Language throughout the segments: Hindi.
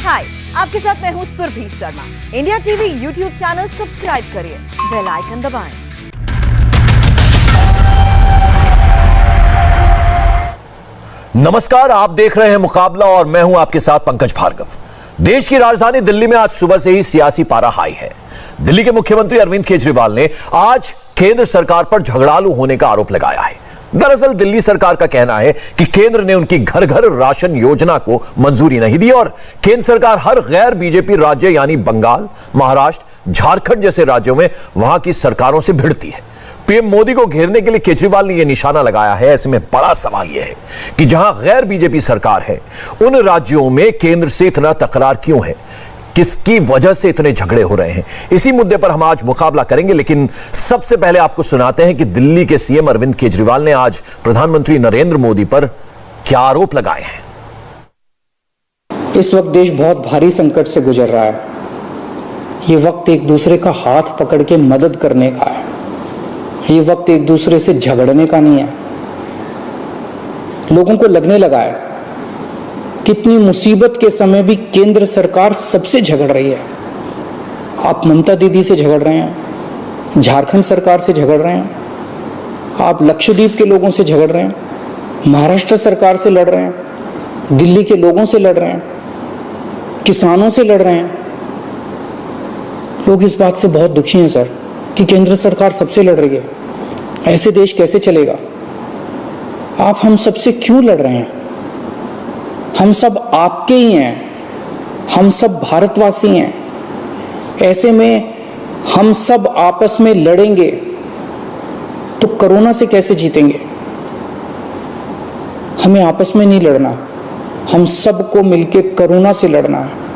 हाय, आपके साथ मैं हूँ Surabhi Sharma. India TV YouTube channel subscribe करिए, बेल आइकन दबाएं। नमस्कार, आप देख रहे हैं मुकाबला और मैं हूं आपके साथ पंकज भार्गव। देश की राजधानी दिल्ली में आज सुबह से ही सियासी पारा हाई है। दिल्ली के मुख्यमंत्री अरविंद केजरीवाल ने आज केंद्र सरकार पर झगड़ालू होने का आरोप लगाया है। दरअसल दिल्ली सरकार का कहना है कि केंद्र ने उनकी घर घर राशन योजना को मंजूरी नहीं दी और केंद्र सरकार हर गैर बीजेपी राज्य यानी बंगाल, महाराष्ट्र, झारखंड जैसे राज्यों में वहां की सरकारों से भिड़ती है। पीएम मोदी को घेरने के लिए केजरीवाल ने यह निशाना लगाया है। ऐसे में बड़ा सवाल यह है कि जहां गैर बीजेपी सरकार है, उन राज्यों में केंद्र से इतना तकरार क्यों है, किसकी वजह से इतने झगड़े हो रहे हैं। इसी मुद्दे पर हम आज मुकाबला करेंगे, लेकिन सबसे पहले आपको सुनाते हैं कि दिल्ली के सीएम अरविंद केजरीवाल ने आज प्रधानमंत्री नरेंद्र मोदी पर क्या आरोप लगाए हैं। इस वक्त देश बहुत भारी संकट से गुजर रहा है। ये वक्त एक दूसरे का हाथ पकड़ के मदद करने का है। ये वक्त एक दूसरे से झगड़ने का नहीं है। लोगों को लगने लगा है कितनी मुसीबत के समय भी केंद्र सरकार सबसे झगड़ रही है। आप ममता दीदी से झगड़ रहे हैं, झारखंड सरकार से झगड़ रहे हैं, आप लक्षद्वीप के लोगों से झगड़ रहे हैं, महाराष्ट्र सरकार से लड़ रहे हैं, दिल्ली के लोगों से लड़ रहे हैं, किसानों से लड़ रहे हैं। लोग इस बात से बहुत दुखी हैं सर कि केंद्र सरकार सबसे लड़ रही है। ऐसे देश कैसे चलेगा? आप हम सबसे क्यों लड़ रहे हैं? हम सब आपके ही हैं, हम सब भारतवासी हैं। ऐसे में हम सब आपस में लड़ेंगे तो कोरोना से कैसे जीतेंगे? हमें आपस में नहीं लड़ना, हम सबको मिलके कोरोना से लड़ना है।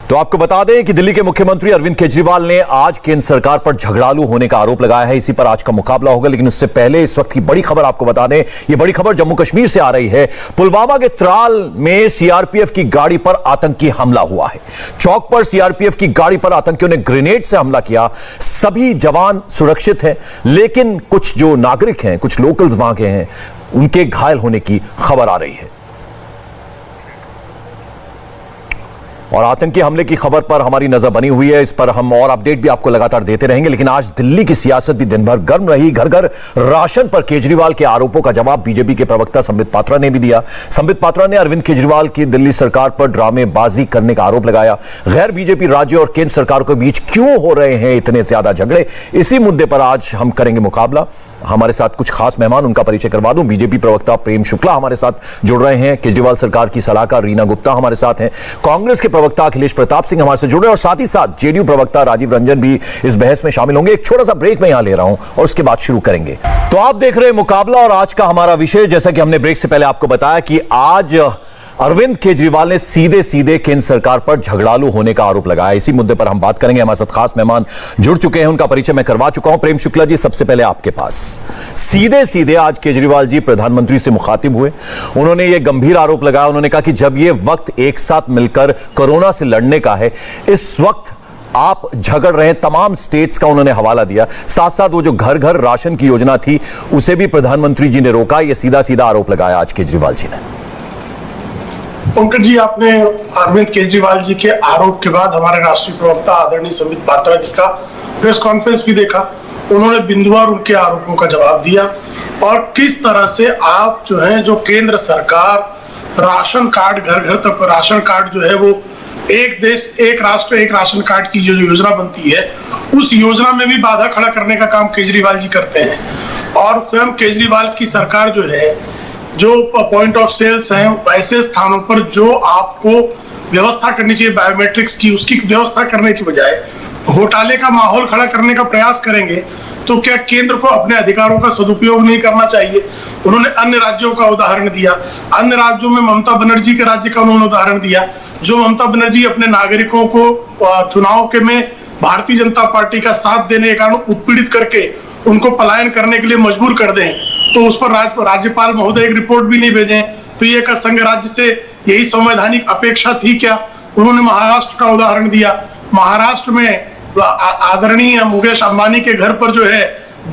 तो आपको बता दें कि दिल्ली के मुख्यमंत्री अरविंद केजरीवाल ने आज केंद्र सरकार पर झगड़ालू होने का आरोप लगाया है। इसी पर आज का मुकाबला होगा, लेकिन उससे पहले इस वक्त की बड़ी खबर आपको बता दें। यह बड़ी खबर जम्मू कश्मीर से आ रही है। पुलवामा के त्राल में सीआरपीएफ की गाड़ी पर आतंकी हमला हुआ है। चौक पर सीआरपीएफ की गाड़ी पर आतंकियों ने ग्रेनेड से हमला किया। सभी जवान सुरक्षित हैं, लेकिन कुछ जो नागरिक हैं, कुछ लोकल्स वहां के हैं, उनके घायल होने की खबर आ रही है। और आतंकी हमले की खबर पर हमारी नजर बनी हुई है। इस पर हम और अपडेट भी आपको लगातार देते रहेंगे। लेकिन आज दिल्ली की सियासत भी दिन भर गर्म रही। घर घर राशन पर केजरीवाल के आरोपों का जवाब बीजेपी के प्रवक्ता संबित पात्रा ने भी दिया। संबित पात्रा ने अरविंद केजरीवाल की दिल्ली सरकार पर ड्रामेबाजी करने का आरोप लगाया। गैर बीजेपी राज्यों और केंद्र सरकार के बीच क्यों हो रहे हैं इतने ज्यादा झगड़े, इसी मुद्दे पर आज हम करेंगे मुकाबला। हमारे साथ कुछ खास मेहमान, उनका परिचय करवा दूं। बीजेपी प्रवक्ता प्रेम शुक्ला हमारे साथ जुड़ रहे हैं। केजरीवाल सरकार की सलाहकार रीना गुप्ता हमारे साथ हैं। कांग्रेस के प्रवक्ता अखिलेश प्रताप सिंह हमारे से जुड़ रहे हैं और साथ ही साथ जेडीयू प्रवक्ता राजीव रंजन भी इस बहस में शामिल होंगे। एक छोटा सा ब्रेक में यहां ले रहा हूं और उसके बाद शुरू करेंगे। तो आप देख रहे हैं मुकाबला और आज का हमारा विषय, जैसा कि हमने ब्रेक से पहले आपको बताया कि आज अरविंद केजरीवाल ने सीधे सीधे केंद्र सरकार पर झगड़ालू होने का आरोप लगाया। इसी मुद्दे पर हम बात करेंगे। हमारे साथ खास मेहमान जुड़ चुके हैं, उनका परिचय मैं करवा चुका हूं। प्रेम शुक्ला जी, सबसे पहले आपके पास। सीधे सीधे आज केजरीवाल जी प्रधानमंत्री से मुखातिब हुए। उन्होंने यह गंभीर आरोप लगाया। उन्होंने कहा कि जब यह वक्त एक साथ मिलकर कोरोना से लड़ने का है, इस वक्त आप झगड़ रहे हैं। तमाम स्टेट्स का उन्होंने हवाला दिया। साथ साथ वो जो घर घर राशन की योजना थी, उसे भी प्रधानमंत्री जी ने रोका। यह सीधा सीधा आरोप लगाया आज केजरीवाल जी ने। पंकज जी, आपने अरविंद केजरीवाल जी के आरोप के बाद हमारे राष्ट्रीय प्रवक्ता आदरणीय संबित पात्रा जी का प्रेस कॉन्फ्रेंस भी देखा। उन्होंने बिंदुवार उनके आरोपों का जवाब दिया और किस तरह से आप जो है, जो केंद्र सरकार राशन कार्ड, घर घर तक राशन कार्ड जो है वो एक देश एक राष्ट्र एक राशन कार्ड की जो योजना बनती है, उस योजना में भी बाधा खड़ा करने का काम केजरीवाल जी करते हैं। और स्वयं केजरीवाल की सरकार जो है, जो पॉइंट ऑफ सेल्स हैं, ऐसे स्थानों पर जो आपको व्यवस्था करनी चाहिए बायोमेट्रिक्स की, उसकी व्यवस्था करने की बजाय घोटाले का माहौल खड़ा करने का प्रयास करेंगे, तो क्या केंद्र को अपने अधिकारों का सदुपयोग नहीं करना चाहिए? उन्होंने अन्य राज्यों का उदाहरण दिया। अन्य राज्यों में ममता बनर्जी के राज्य का उन्होंने उदाहरण दिया, जो ममता बनर्जी अपने नागरिकों को चुनाव के में भारतीय जनता पार्टी का साथ देने के कारण उत्पीड़ित करके उनको पलायन करने के लिए मजबूर कर दें, तो उस पर राज्यपाल महोदय एक रिपोर्ट भी नहीं भेजें, तो ये संघ राज्य से यही संवैधानिक अपेक्षा थी क्या? उन्होंने महाराष्ट्र का उदाहरण दिया। महाराष्ट्र में आदरणीय मुकेश अंबानी के घर पर जो है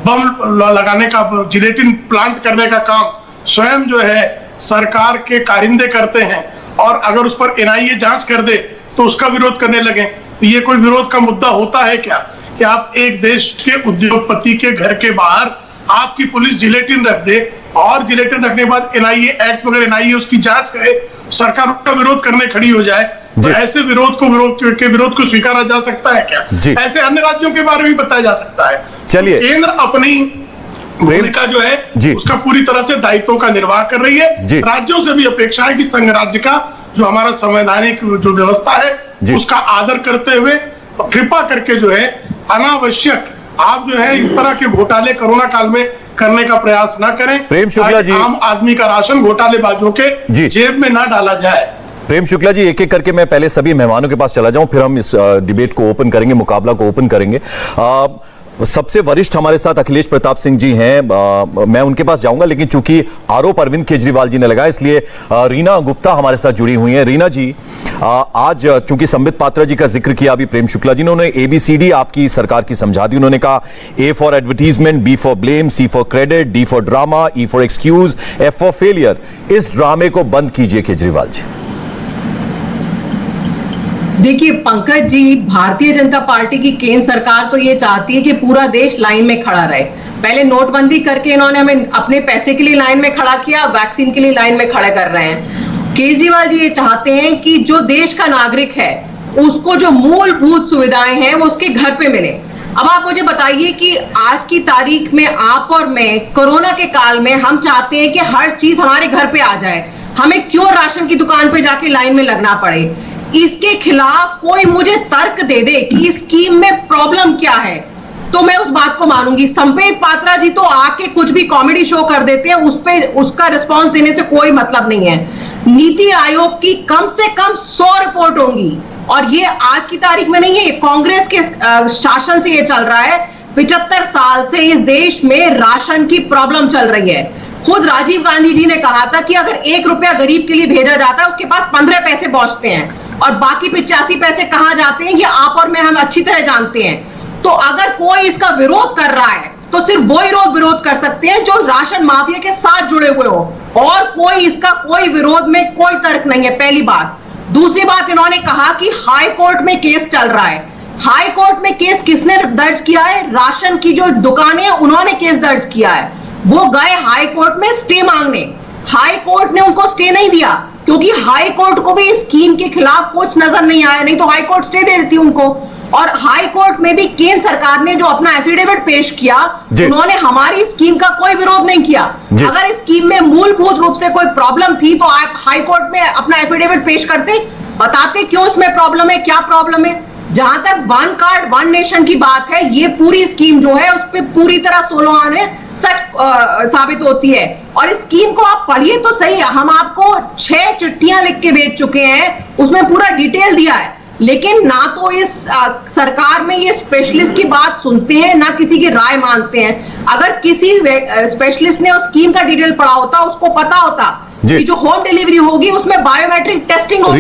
बम लगाने का, जिलेटिन प्लांट करने का काम स्वयं जो है सरकार के कारिंदे करते हैं और अगर उस पर एनआईए जांच कर दे तो उसका विरोध करने लगे। तो ये कोई विरोध का मुद्दा होता है क्या कि आप एक देश के उद्योगपति के घर के बाहर आपकी पुलिस जिलेटिन रख दे और जिलेटिन रखने के बाद एनआईए एक्ट में अगर एनआईए उसकी जांच करे, सरकार उसका विरोध करने खड़ी हो जाए, तो ऐसे विरोध को स्वीकारा जा सकता है क्या? ऐसे अन्य राज्यों के बारे में बताया जा सकता है। चलिए, केंद्र अपनी भूमिका जो है उसका पूरी तरह से दायित्वों का निर्वाह कर रही है। राज्यों से भी अपेक्षा है कि संघ राज्य का जो हमारा संवैधानिक जो व्यवस्था है उसका आदर करते हुए कृपा करके जो है अनावश्यक आप जो है इस तरह के घोटाले कोरोना काल में करने का प्रयास ना करें। प्रेम शुक्ला जी, आम आदमी का राशन घोटालेबाजों के जेब में ना डाला जाए। प्रेम शुक्ला जी, एक एक करके मैं पहले सभी मेहमानों के पास चला जाऊं, फिर हम इस डिबेट को ओपन करेंगे, मुकाबला को ओपन करेंगे। सबसे वरिष्ठ हमारे साथ अखिलेश प्रताप सिंह जी हैं, मैं उनके पास जाऊंगा, लेकिन चूंकि आरोप अरविंद केजरीवाल जी ने लगाया इसलिए रीना गुप्ता हमारे साथ जुड़ी हुई हैं। रीना जी, आज चूंकि संबित पात्रा जी का जिक्र किया अभी प्रेम शुक्ला जी ने, उन्होंने ABCD आपकी सरकार की समझा दी। उन्होंने कहा A for advertisement, B for blame, C for credit, D for drama, E for excuse, F for failure. इस ड्रामे को बंद कीजिए केजरीवाल जी। देखिए पंकज जी, भारतीय जनता पार्टी की केंद्र सरकार तो ये चाहती है कि पूरा देश लाइन में खड़ा रहे। पहले नोटबंदी करके इन्होंने हमें अपने पैसे के लिए लाइन में खड़ा किया, वैक्सीन के लिए लाइन में खड़ा कर रहे हैं। केजरीवाल जी ये चाहते हैं कि जो देश का नागरिक है उसको जो मूलभूत सुविधाएं हैं वो उसके घर पे मिले। अब आप मुझे बताइए कि आज की तारीख में आप और मैं कोरोना के काल में हम चाहते हैं कि हर चीज हमारे घर पे आ जाए, हमें क्यों राशन की दुकान पे जाके लाइन में लगना पड़े? इसके खिलाफ कोई मुझे तर्क दे दे कि इस स्कीम में प्रॉब्लम क्या है तो मैं उस बात को मानूंगी। संबित पात्रा जी तो आके कुछ भी कॉमेडी शो कर देते हैं, उस पे उसका रिस्पांस देने से कोई मतलब नहीं है। नीति आयोग की कम से कम 100 रिपोर्ट होंगी और ये आज की तारीख में नहीं है, कांग्रेस के शासन से ये चल रहा है। 75 साल से इस देश में राशन की प्रॉब्लम चल रही है। खुद राजीव गांधी जी ने कहा था कि अगर 1 रुपया गरीब के लिए भेजा जाता है उसके पास 15 पैसे पहुंचते हैं और बाकी 85 पैसे कहां जाते हैं ये आप और मैं हम अच्छी तरह जानते हैं। तो अगर कोई इसका विरोध कर रहा है तो सिर्फ वो ही विरोध कर सकते हैं जो राशन माफिया के साथ जुड़े हुए हो, और कोई इसका कोई विरोध में कोई तर्क नहीं है, पहली बात। दूसरी बात, इन्होंने कहा कि हाई कोर्ट में केस चल रहा है। हाई कोर्ट में केस किसने दर्ज किया है? राशन की जो दुकानें उन्होंने केस दर्ज किया है। वो गए हाई कोर्ट में स्टे मांगने, हाई कोर्ट ने उनको स्टे नहीं दिया क्योंकि हाई कोर्ट को भी इस स्कीम के खिलाफ कुछ नजर नहीं आया, नहीं तो हाई कोर्ट स्टे दे देती उनको। और हाई कोर्ट में भी केंद्र सरकार ने जो अपना एफिडेविट पेश किया, उन्होंने हमारी स्कीम का कोई विरोध नहीं किया। अगर इस स्कीम में मूलभूत रूप से कोई प्रॉब्लम थी तो आप हाई कोर्ट में अपना एफिडेविट पेश करते, बताते क्यों इसमें प्रॉब्लम है, क्या प्रॉब्लम है। जहां तक वन कार्ड वन नेशन की बात है, ये पूरी स्कीम जो है उस पर पूरी तरह सोलोआन है, सच साबित होती है। और इस स्कीम को आप पढ़िए तो सही, हम आपको 6 चिट्ठियां लिख के भेज चुके हैं, उसमें पूरा डिटेल दिया है, लेकिन ना तो इस सरकार में ये स्पेशलिस्ट की बात सुनते हैं ना किसी की राय मानते हैं। अगर किसी स्पेशलिस्ट ने उस स्कीम का डिटेल पढ़ा होता, उसको पता होता कि जो होम डिलीवरी होगी उसमें बायोमेट्रिक टेस्टिंग होगी।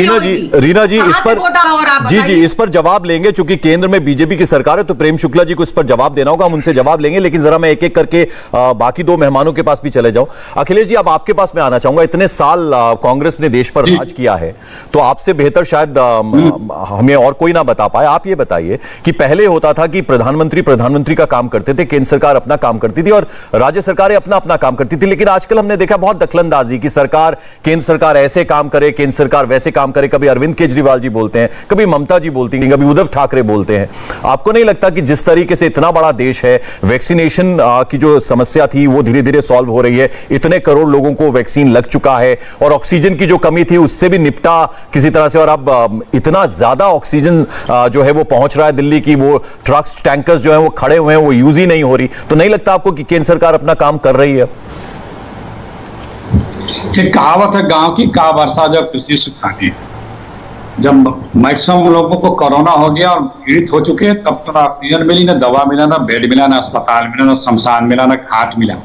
रीना जी इस पर इस पर जवाब लेंगे, चूंकि केंद्र में बीजेपी की सरकार है तो प्रेम शुक्ला जी को इस पर जवाब देना होगा, हम उनसे जवाब लेंगे। लेकिन जरा मैं एक एक करके बाकी 2 मेहमानों के पास भी चले जाऊं। अखिलेश जी, अब आपके पास मैं आना चाहूंगा। इतने साल कांग्रेस ने देश पर राज किया है तो आपसे बेहतर शायद हमें और कोई ना बता पाए। आप ये बताइए कि पहले होता था कि प्रधानमंत्री का काम करते थे, केंद्र सरकार अपना काम करती थी और राज्य सरकारें अपना अपना काम करती थी। लेकिन आजकल हमने देखा बहुत दखलंदाजी की, केंद्र सरकार ऐसे काम करे, केंद्र सरकार वैसे काम करे। कभी अरविंद केजरीवाल जी बोलते हैं, कभी ममता जी बोलती हैं, कभी उद्धव ठाकरे बोलते हैं। आपको नहीं लगता कि जिस तरीके से इतना बड़ा देश है, वैक्सीनेशन की जो समस्या थी वो धीरे धीरे सॉल्व हो रही है, इतने करोड़ लोगों को वैक्सीन लग चुका है और ऑक्सीजन की जो कमी थी उससे भी निपटा किसी तरह से, और अब इतना ज्यादा ऑक्सीजन जो है वो पहुंच रहा है दिल्ली की, वो ट्रक्स टैंकर्स जो है वो खड़े हुए हैं, वो यूज ही नहीं हो रही। तो नहीं लगता आपको कि केंद्र सरकार अपना काम कर रही है? एक कहावत है गांव की, का वर्षा जब कृषि सुखानी। जब मैक्सिमम लोगों को कोरोना हो गया और पीड़ित हो चुके हैं, तब तो ऑक्सीजन मिली, ना दवा मिला, ना बेड मिला, ना अस्पताल मिला, ना शमशान मिला, ना खाट मिला।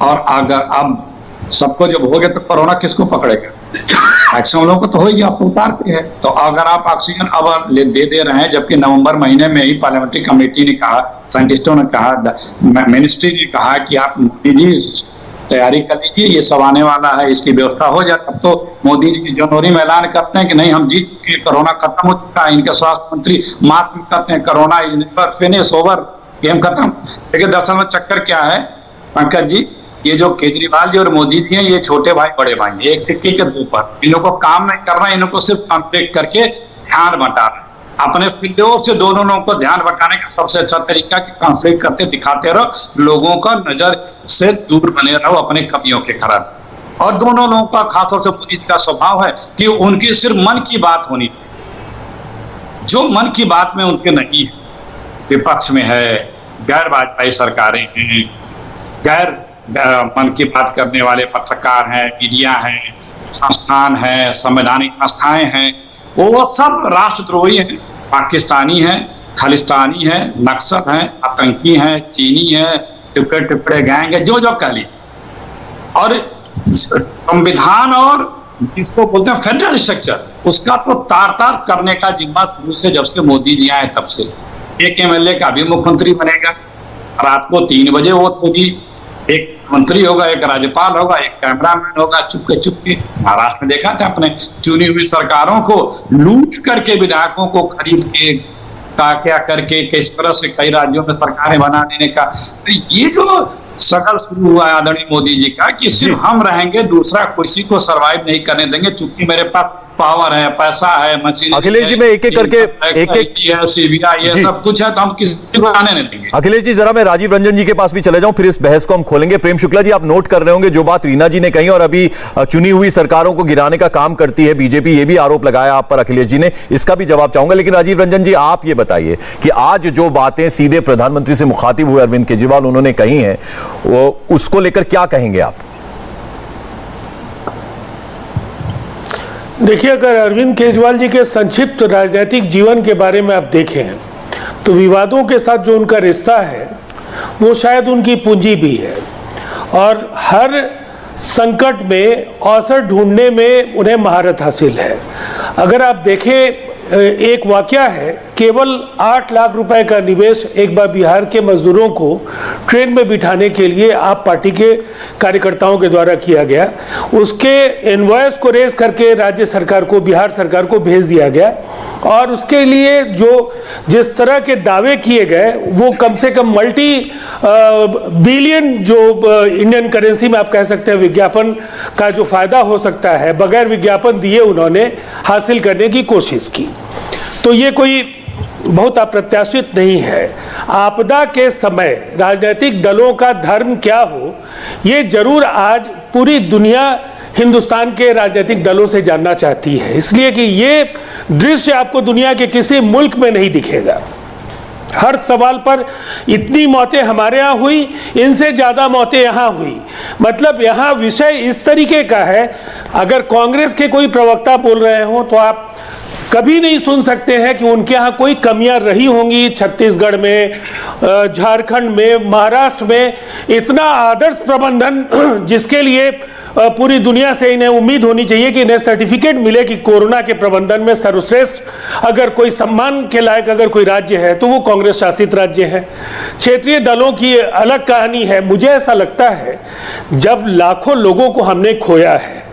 और अगर अब सबको जब हो गया तो कोरोना किसको पकड़ेगा? मैक्सिमम लोगों को तो हो ही, आपको उतार पे है। तो अगर आप ऑक्सीजन अब दे रहे हैं, जबकि नवंबर महीने में ही पार्लियामेंट्री कमेटी ने कहा, साइंटिस्टों ने कहा, मिनिस्ट्री ने कहा कि आप तैयारी कर लीजिए, ये सब आने वाला है, इसकी व्यवस्था हो जाए। अब तो मोदी जी जनवरी में ऐलान करते हैं कि नहीं हम जीत चुके, कोरोना खत्म हो चुका है। इनके स्वास्थ्य मंत्री मार्च में कहते हैं corona is never finish, over, game खत्म। लेकिन दरअसल में चक्कर क्या है पंकज जी, ये जो केजरीवाल जी और मोदी जी हैं, ये छोटे भाई बड़े भाई हैं, एक सिक्के के दो पर। इन लोगों को काम नहीं करना, इन लोगों को सिर्फ कॉन्फ्लिक्ट करके ध्यान बंटाना। अपने फिल्डों से दोनों लोगों को ध्यान बटाने का सबसे अच्छा तरीका कि कॉन्फ्लिक्ट करते दिखाते रहो, लोगों का नजर से दूर बने रहो अपने कमियों के खराब। और दोनों लोगों का खासतौर से मोदी जी का स्वभाव है कि उनकी सिर्फ मन की बात होनी, जो मन की बात में उनके नहीं है। विपक्ष में है, गैर भाजपाई सरकारें हैं, गैर मन की बात करने वाले पत्रकार हैं, मीडिया हैं, संस्थान है, संवैधानिक संस्थाएं हैं, वो सब राष्ट्रद्रोही हैं, पाकिस्तानी हैं, खालिस्तानी हैं, नक्सल हैं, आतंकी हैं, चीनी हैं, टुकड़े टुकड़े गैंग है, जो जो कह ली। और संविधान और जिसको बोलते हैं फेडरल स्ट्रक्चर, उसका तो तार तार करने का जिम्मा शुरू से, जब से मोदी जी आए तब से। एक एमएलए का भी मुख्यमंत्री बनेगा, रात को 3 बजे वोट होगी, एक मंत्री होगा, एक राज्यपाल होगा, एक कैमरामैन होगा, चुपके महाराष्ट्र में देखा था अपने चुनी हुई सरकारों को लूट करके, विधायकों को खरीद के क्या करके किस तरह से कई राज्यों में सरकारें बना देने का। तो ये जो शकल शुरू हुआ है आदरणीय मोदी जी का कि सिर्फ हम रहेंगे, दूसरा किसी को सरवाइव नहीं करने देंगे, क्योंकि मेरे पास पावर है, पैसा है, मशीन। अखिलेश जी, मैं एक-एक करके सीबीआई ये सब कुछ है, तो हम किसी को आने नहीं देंगे। अखिलेश जी, जरा मैं राजीव रंजन जी के पास भी चले जाऊं, फिर इस बहस को हम खोलेंगे। प्रेम शुक्ला जी, आप नोट कर रहे होंगे जो बात रीना जी ने कही, और अभी चुनी हुई सरकारों को गिराने का काम करती है बीजेपी, ये भी आरोप लगाया आप पर अखिलेश जी ने, इसका भी जवाब चाहूंगा। लेकिन राजीव रंजन जी, आप ये बताइए कि आज जो बातें सीधे प्रधानमंत्री से मुखातिब हुए अरविंद केजरीवाल उन्होंने कही हैं, वो उसको लेकर क्या कहेंगे आप? देखिए, अगर अरविंद केजरीवाल जी के संक्षिप्त राजनीतिक जीवन के बारे में आप देखें तो विवादों के साथ जो उनका रिश्ता है वो शायद उनकी पूंजी भी है, और हर संकट में अवसर ढूंढने में उन्हें महारत हासिल है। अगर आप देखें, एक वाकया है, केवल 8 लाख रुपए का निवेश एक बार बिहार के मजदूरों को ट्रेन में बिठाने के लिए आप पार्टी के कार्यकर्ताओं के द्वारा किया गया। उसके इनवॉइस को रेज करके राज्य सरकार को, बिहार सरकार को भेज दिया गया, और उसके लिए जो जिस तरह के दावे किए गए वो कम से कम मल्टी बिलियन जो इंडियन करेंसी में आप कह सकते हैं विज्ञापन का जो फायदा हो सकता है, बगैर विज्ञापन दिए उन्होंने हासिल करने की कोशिश की। तो ये कोई बहुत अप्रत्याशित नहीं है। आपदा के समय राजनीतिक दलों का धर्म क्या हो, ये जरूर आज पूरी दुनिया हिंदुस्तान के राजनीतिक दलों से जानना चाहती है, इसलिए कि ये दृश्य आपको दुनिया के किसी मुल्क में नहीं दिखेगा। हर सवाल पर इतनी मौतें हमारे यहाँ हुई, इनसे ज़्यादा मौतें यहाँ हुई, मतलब यहाँ विषय इस तरीके का है। अगर कांग्रेस के कोई प्रवक्ता बोल रहे हो तो आप कभी नहीं सुन सकते हैं कि उनके यहाँ कोई कमियां रही होंगी। छत्तीसगढ़ में, झारखंड में, महाराष्ट्र में इतना आदर्श प्रबंधन जिसके लिए पूरी दुनिया से इन्हें उम्मीद होनी चाहिए कि इन्हें सर्टिफिकेट मिले कि कोरोना के प्रबंधन में सर्वश्रेष्ठ अगर कोई सम्मान के लायक अगर कोई राज्य है तो वो कांग्रेस शासित राज्य है। क्षेत्रीय दलों की अलग कहानी है। मुझे ऐसा लगता है जब लाखों लोगों को हमने खोया है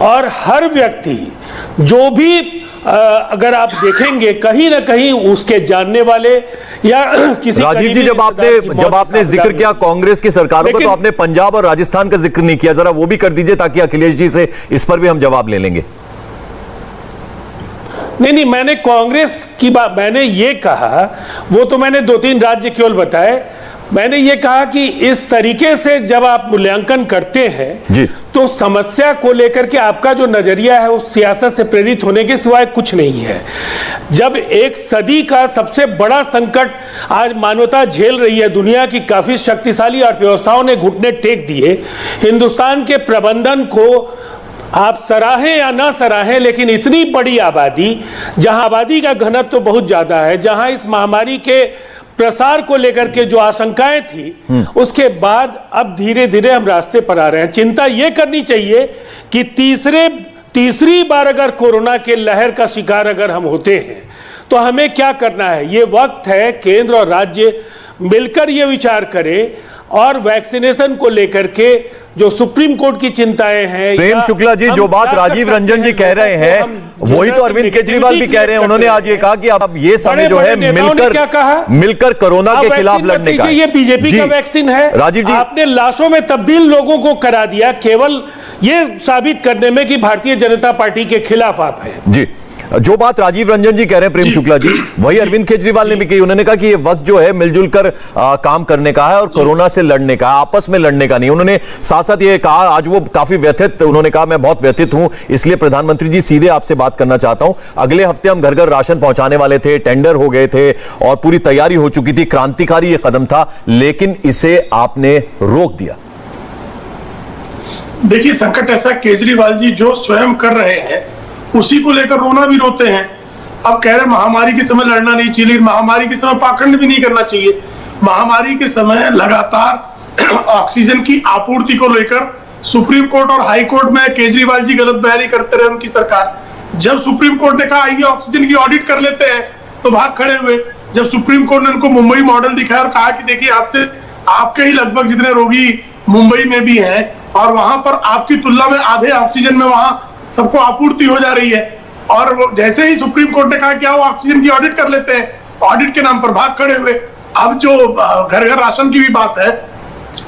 और हर व्यक्ति जो भी अगर आप देखेंगे कहीं ना कहीं उसके जानने वाले या किसी राजीव जी, जब आपने जिक्र किया कांग्रेस की सरकारों का, तो आपने पंजाब और राजस्थान का जिक्र नहीं किया, जरा वो भी कर दीजिए ताकि अखिलेश जी से इस पर भी हम जवाब ले लेंगे। नहीं, मैंने कांग्रेस की बात मैंने ये कहा, वो तो मैंने 2-3 राज्य केवल बताए। मैंने ये कहा कि इस तरीके से जब आप मूल्यांकन करते हैं तो समस्या को लेकर के आपका जो नजरिया है उस सियासत से प्रेरित होने के सिवाय कुछ नहीं है। जब एक सदी का सबसे बड़ा संकट आज मानवता झेल रही है, दुनिया की काफी शक्तिशाली अर्थव्यवस्थाओं ने घुटने टेक दिए, हिंदुस्तान के प्रबंधन को आप सराहें या ना सराहें, लेकिन इतनी बड़ी आबादी, जहां आबादी का घनत्व तो बहुत ज्यादा है, जहां इस महामारी के प्रसार को लेकर के जो आशंकाएं थी, उसके बाद अब धीरे धीरे हम रास्ते पर आ रहे हैं। चिंता यह करनी चाहिए कि तीसरी बार अगर कोरोना के लहर का शिकार अगर हम होते हैं तो हमें क्या करना है। ये वक्त है केंद्र और राज्य मिलकर ये विचार करें और वैक्सीनेशन को लेकर के जो सुप्रीम कोर्ट की चिंताएं हैं, प्रेम शुक्ला जी, जो बात राजीव रंजन जी कह रहे हैं वही तो अरविंद केजरीवाल भी कह रहे हैं। उन्होंने आज ये कहा कि अब ये समय जो है मिलकर कोरोना के खिलाफ लड़ने का। ये बीजेपी का वैक्सीन है राजीव जी, आपने लाशों में तब्दील लोगों को करा दिया केवल ये साबित करने में कि भारतीय जनता पार्टी के खिलाफ आप हैं। जी, जो बात राजीव रंजन जी कह रहे हैं प्रेम शुक्ला जी, वही अरविंद केजरीवाल ने भी कही। उन्होंने कहा कि ये वक्त जो है मिलजुल कर काम करने का है और कोरोना से लड़ने का, आपस में लड़ने का नहीं। उन्होंने साथ साथ ये कहा, आज वो काफी व्यथित, उन्होंने कहा मैं बहुत व्यथित हूं, इसलिए प्रधानमंत्री जी सीधे आपसे बात करना चाहता हूं। अगले हफ्ते हम घर घर राशन पहुंचाने वाले थे, टेंडर हो गए थे और पूरी तैयारी हो चुकी थी, क्रांतिकारी ये कदम था, लेकिन इसे आपने रोक दिया। देखिए, संकट ऐसा केजरीवाल जी जो स्वयं कर रहे हैं उसी को लेकर रोना भी रोते हैं। अब कह रहे महामारी के समय लड़ना नहीं चाहिए, महामारी के समय पाखंड भी नहीं करना चाहिए। महामारी के समय लगातार ऑक्सीजन की आपूर्ति को लेकर सुप्रीम कोर्ट और हाई कोर्ट में केजरीवाल जी गलत बयानी करते रहे उनकी सरकार। जब सुप्रीम कोर्ट ने कहा आइए ऑक्सीजन की ऑडिट कर लेते हैं तो भाग खड़े हुए। जब सुप्रीम कोर्ट ने उनको मुंबई मॉडल दिखाया और कहा कि देखिए आपसे आपके ही लगभग जितने रोगी मुंबई में भी हैं और वहां पर आपकी तुलना में आधे ऑक्सीजन में वहां सबको आपूर्ति हो जा रही है, और जैसे ही सुप्रीम कोर्ट ने कहा कि आओ ऑक्सीजन की ऑडिट कर लेते हैं, ऑडिट के नाम पर भाग खड़े हुए। अब जो घर घर राशन की भी बात है,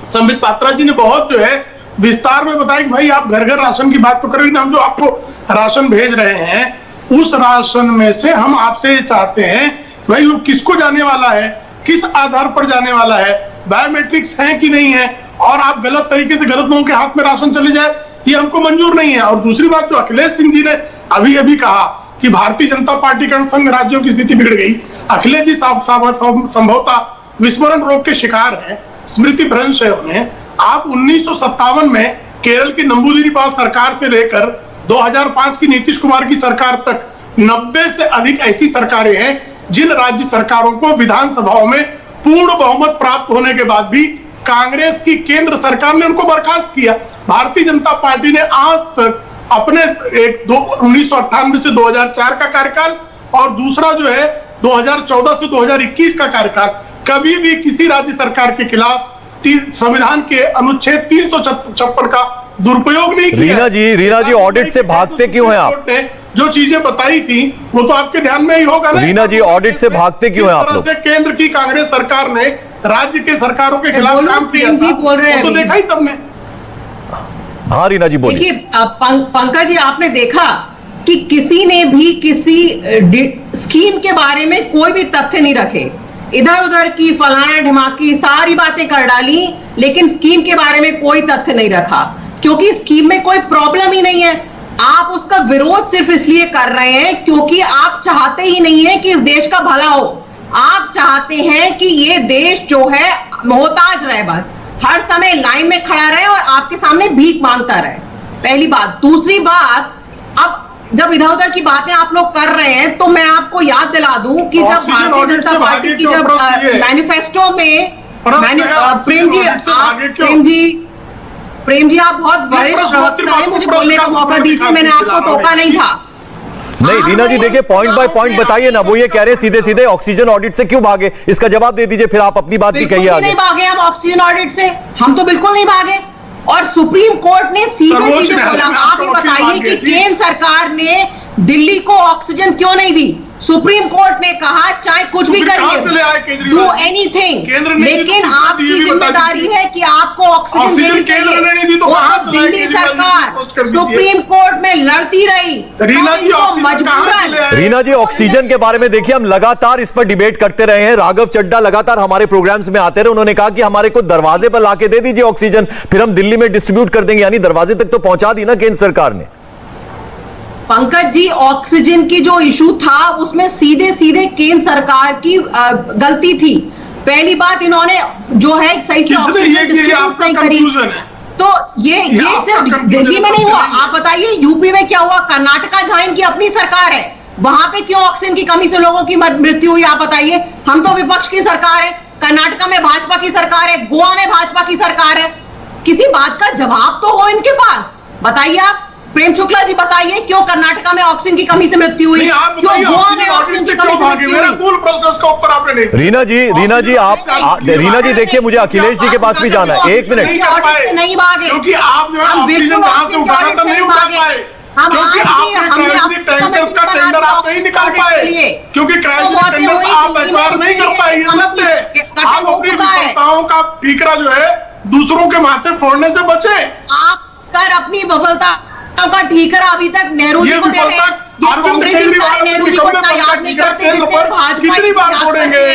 संबित पात्रा जी ने बहुत जो है विस्तार में बताया कि भाई आप घर घर राशन की बात तो करें, हम जो आपको राशन भेज रहे हैं उस राशन में से हम आपसे चाहते हैं भाई वो किसको जाने वाला है, किस आधार पर जाने वाला है, बायोमेट्रिक्स है कि नहीं है, और आप गलत तरीके से गलत लोगों के हाथ में राशन चले जाए ये हमको मंजूर नहीं है। और दूसरी बात जो अखिलेश सिंह जी ने अभी अभी कहा कि भारतीय जनता पार्टी के संघ राज्यों की स्थिति बिगड़ गई। अखिलेश जी संभवतः विस्मरण रोग के शिकार हैं, स्मृति भ्रंश है उन्हें। आप 1957 में केरल की नंबूदिरी सरकार से लेकर 2005 की नीतीश कुमार की सरकार तक 90 से अधिक ऐसी सरकारें हैं जिन राज्य सरकारों को विधानसभाओं में पूर्ण बहुमत प्राप्त होने के बाद भी कांग्रेस की केंद्र सरकार ने उनको बर्खास्त किया। भारतीय जनता पार्टी ने आज तक अपने 1998 से 2004 का कार्यकाल और दूसरा जो है 2014 से 2021 का कार्यकाल कभी भी किसी राज्य सरकार के खिलाफ संविधान के अनुच्छेद 356 का दुरुपयोग नहीं किया। रीना जी ऑडिट से भागते क्यों हैं आप? जो चीजें बताई थी वो तो आपके ध्यान में ही होगा ना। रीना जी ऑडिट से भागते क्यों हैं आप लोग? केंद्र की कांग्रेस सरकार ने राज्य के सरकारों के खिलाफ काम किया था, बोल रहे हैं तो देखा ही सबने। हाँ रीना जी बोलिए। देखिए पंकज जी, आपने देखा कि किसी ने भी किसी स्कीम के बारे में कोई भी तथ्य नहीं रखे, इधर उधर की फलाना ढिमाकी सारी बातें कर डाली, लेकिन स्कीम के बारे में कोई तथ्य नहीं रखा, क्योंकि स्कीम में कोई प्रॉब्लम ही नहीं है। आप उसका विरोध सिर्फ इसलिए कर रहे हैं क्योंकि आप चाहते ही नहीं है कि इस देश का भला हो। आप चाहते हैं कि ये देश जो है मोहताज रहे, बस हर समय लाइन में खड़ा रहे और आपके सामने भीख मांगता रहे। पहली बात। दूसरी बात, अब जब इधर उधर की बातें आप लोग कर रहे हैं तो मैं आपको याद दिला दूं कि जब भारतीय जनता पार्टी की जब मैनिफेस्टो में प्रेम जी आप बहुत वरिष्ठ प्रवक्ता हैं, मुझे बोलने का मौका दीजिए, मैंने आपको टोका नहीं था। नहीं रीना जी देखिए, पॉइंट बाय पॉइंट बताइए ना। वो ये कह रहे हैं सीधे सीधे ऑक्सीजन ऑडिट से क्यों भागे, इसका जवाब दे दीजिए, फिर आप अपनी बात भी कहिए आगे। नहीं भागे हम ऑक्सीजन ऑडिट से, हम तो बिल्कुल नहीं भागे। और सुप्रीम कोर्ट ने सीधे सीधे बोला, आप ही बताइए कि केंद्र सरकार ने दिल्ली को ऑक्सीजन क्यों नहीं दी। सुप्रीम कोर्ट ने कहा चाहे कुछ भी करिए, डू एनीथिंग, लेकिन आपकी जिम्मेदारी है कि आपको ऑक्सीजन देनी चाहिए। तो दिल्ली सरकार सुप्रीम कोर्ट में लड़ती रही, रीना जी ऑक्सीजन के बारे में देखिए, हम लगातार इस पर डिबेट करते रहे हैं। राघव चड्ढा लगातार हमारे प्रोग्राम्स में आते रहे, उन्होंने कहा कि हमारे को दरवाजे पर लाके दे दीजिए ऑक्सीजन, फिर हम दिल्ली में डिस्ट्रीब्यूट कर देंगे। यानी दरवाजे तक तो पहुंचा दी ना केंद्र सरकार ने। पंकज जी, ऑक्सीजन की जो इशू था उसमें सीधे सीधे केंद्र सरकार की गलती थी। पहली बात, इन्होंने जो है सही से ऑक्सीजन डिस्ट्रीब्यूट नहीं करी। तो ये सिर्फ दिल्ली में नहीं हुआ, आप बताइए यूपी में क्या हुआ, कर्नाटका जहां इनकी अपनी सरकार है वहां पे क्यों ऑक्सीजन की कमी से लोगों की मृत्यु हुई, आप बताइए। हम तो विपक्ष की सरकार है, कर्नाटका में भाजपा की सरकार है, गोवा में भाजपा की सरकार है, किसी बात का जवाब तो हो इनके पास, बताइए आप। प्रेम शुक्ला जी बताइए क्यों कर्नाटका में ऑक्सीजन की कमी से मृत्यु हुई, नहीं, आप क्यों बताइए, गोवा में ऑक्सीजन ऑक्सीजन की से कमी क्यों से भागे? मृत्यु मेरा हुई? मूल प्रश्न, उसका उत्तर आपने नहीं दिया। रीना जी रीना जी देखिए, मुझे अखिलेश जी के पास भी जाना है, एक मिनट। नहीं कर पाए, नहीं भागे, क्योंकि आप जो है हम ऑक्सीजन बिल्कुल जहां से उठाना था नहीं उठा भागे। पाए, हम क्योंकि आज भी आपने हमने क्रायोजेनिक टैंकर्स का टेंडर आप नहीं निकाल पाए, क्योंकि क्रायोजेनिक टैंकर्स आप एक्वायर नहीं कर पाए। ये सत्य है। आप अपनी विफलताओं का ठीकरा जो है दूसरों के माथे फोड़ने से बचे। आप कर अपनी विफलता का ठीकरा अभी तक नेहरू जी को दे रहे हैं। ये कांग्रेस नेहरू जी को इतना याद नहीं करते जितने भाजपा कितनी बार छोड़ेंगे?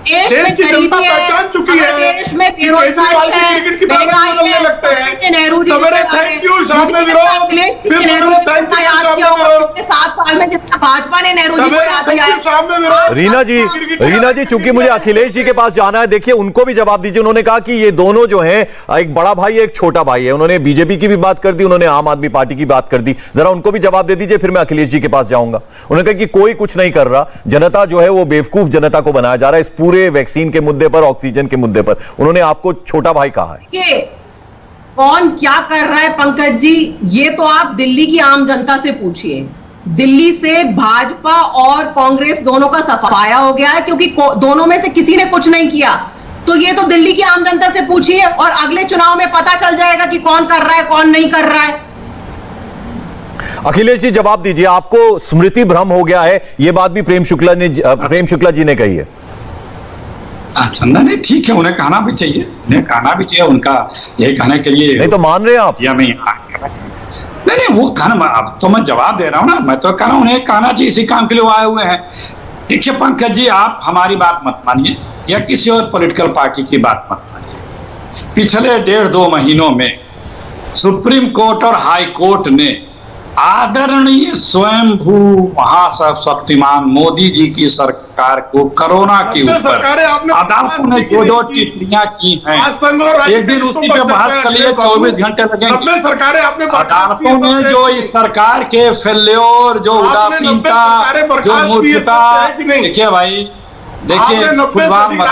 देश की जनता पहचान चुकी है देश में कि केजरीवाल जी क्रिकेट की तरह बदलने लगते हैं। नेहरू जी सवेरे थैंक यू, शाम में विरोध, फिर नेहरू सवेरे थैंक यू, शाम में विरोध। 7 साल में जितना भाजपा ने नेहरू जी को सवेरे याद थैंक किया यू, है। शाम में विरोध। रीना जी चूंकि मुझे अखिलेश जी के पास जाना है, देखिए उनको भी जवाब दीजिए। उन्होंने कहा कि ये दोनों जो हैं, एक बड़ा भाई है, एक छोटा भाई है। उन्होंने बीजेपी की भी बात कर दी, उन्होंने आम आदमी पार्टी की बात कर दी। जरा उनको भी जवाब दे दीजिए, फिर मैं अखिलेश जी के पास जाऊंगा। उन्होंने कहा कि कोई कुछ नहीं कर रहा, जनता जो है वो बेवकूफ जनता को बनाया जा रहा है इस पूरे वैक्सीन के मुद्दे पर, ऑक्सीजन के मुद्दे पर। उन्होंने आपको छोटा भाई कहा है। कि कौन क्या कर रहा है पंकज जी, ये तो आप दिल्ली की आम जनता से पूछिए। दिल्ली से भाजपा और कांग्रेस दोनों का सफाया हो गया है, क्योंकि दोनों में से किसी ने कुछ नहीं किया। तो ये तो दिल्ली की आम जनता से पूछिए, और अगले चुनाव में पता चल जाएगा कि कौन कर रहा है कौन नहीं कर रहा है। अखिलेश जी जवाब दीजिए, आपको स्मृति भ्रम हो गया है, यह बात भी प्रेम शुक्ला जी ने कही है। अच्छा, नहीं ठीक है, उन्हें कहना भी चाहिए, उनका यही कहने के लिए। नहीं तो मान रहे हैं आप? या नहीं वो कहना, अब तो मैं जवाब दे रहा हूं ना, मैं तो कह रहा हूं उन्हें कहना चाहिए, इसी काम के लिए वो आए हुए हैं। देखिए पंकज जी, आप हमारी बात मत मानिए या किसी और पॉलिटिकल पार्टी की बात मत मानिए। पिछले 1.5-2 महीनों में सुप्रीम कोर्ट और हाई कोर्ट ने आदरणीय स्वयंभू महाशक्तिमान मोदी जी की सरकार को कोरोना के ऊपर अदालतों ने जो टिप्पणियां की हैं, एक दिन उसी पे बात कर लिए, 24 घंटे लगेंगे। सरकारें आपने अदालतों ने जो इस सरकार के फेल्योर, जो उदासीनता, जो मूर्खता, देखिए भाई, देखिए फुटबॉल मत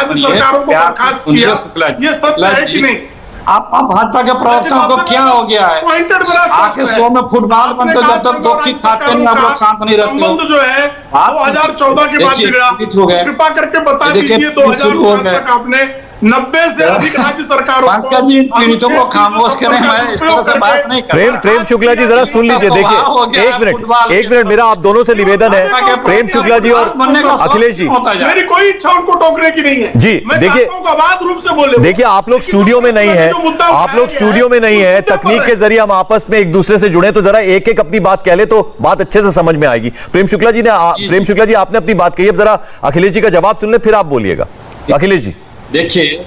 ये सत्य है कि नहीं? आप भाजपा के प्रवक्ताओं को क्या हो गया है? आके शो में फुटबॉल बनते, जब तक दो की खाते में आप लोग शांत नहीं रहते हो। जो है 2014 के बाद बिगड़ा, कृपा करके बता दीजिए 2005 तक आपने 90 से अधिक राज्य सरकारों पीड़ितों को खामोश करें। मैं इस तरह से बात नहीं कर रहा। प्रेम शुक्ला जी जरा सुन लीजिए, देखिए एक मिनट मेरा आप दोनों से निवेदन है, प्रेम शुक्ला जी और अखिलेश जी। मेरी कोई इच्छा उनको टोकने की नहीं है जी। देखिए अबाध रूप से बोले, देखिए आप लोग स्टूडियो में नहीं है, तकनीक के जरिए हम आपस में एक दूसरे से जुड़े, तो जरा एक एक अपनी बात कह ले तो बात अच्छे से समझ में आएगी। प्रेम शुक्ला जी आपने अपनी बात कही, अब जरा अखिलेश जी का जवाब सुन ले, फिर आप बोलिएगा। अखिलेश जी देखिए,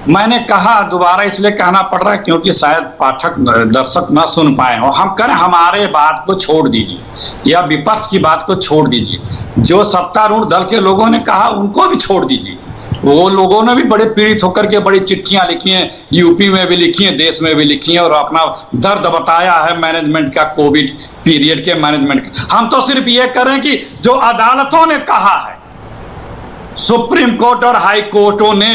मैंने कहा, दोबारा इसलिए कहना पड़ रहा है क्योंकि शायद पाठक दर्शक ना सुन पाए हो। हम करें, हमारे बात को छोड़ दीजिए या विपक्ष की बात को छोड़ दीजिए, जो सत्तारूढ़ दल के लोगों ने कहा उनको भी छोड़ दीजिए। वो लोगों ने भी बड़े पीड़ित होकर के बड़ी चिट्ठियां लिखी हैं, यूपी में भी लिखी हैं, देश में भी लिखी हैं, और अपना दर्द बताया है मैनेजमेंट का, कोविड पीरियड के मैनेजमेंट का। हम तो सिर्फ ये करें कि जो अदालतों ने कहा है, सुप्रीम कोर्ट और हाई कोर्टों ने,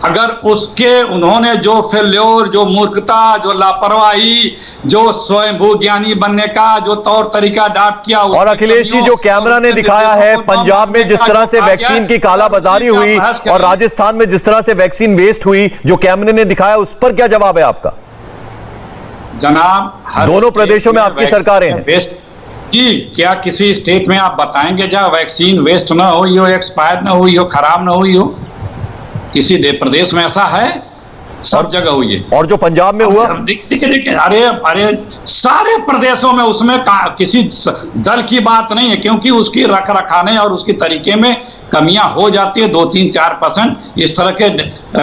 अगर उसके उन्होंने जो फेल्योर, जो मूर्खता, जो लापरवाही, जो स्वयंभू ज्ञानी बनने का जो तौर तरीका अडॉप्ट किया, और अखिलेश जी जो कैमरा ने दिखाया है पंजाब में जिस तरह से वैक्सीन की कालाबाजारी हुई और राजस्थान में जिस तरह से वैक्सीन वेस्ट हुई, जो कैमरे ने दिखाया, उस पर क्या जवाब है आपका? जनाब, दोनों प्रदेशों में आपकी सरकारें हैं, कि क्या किसी स्टेट में आप बताएंगे जहां वैक्सीन वेस्ट ना हुई हो, एक्सपायर ना हुई हो, खराब ना हुई हो? किसी प्रदेश में ऐसा है? सब जगह हुई है। और जो पंजाब में हुआ, देखिए, अरे सारे प्रदेशों में उसमें किसी दल की बात नहीं है, क्योंकि उसकी रख रखाने और उसके तरीके में कमियां हो जाती है। 2-3-4% इस तरह के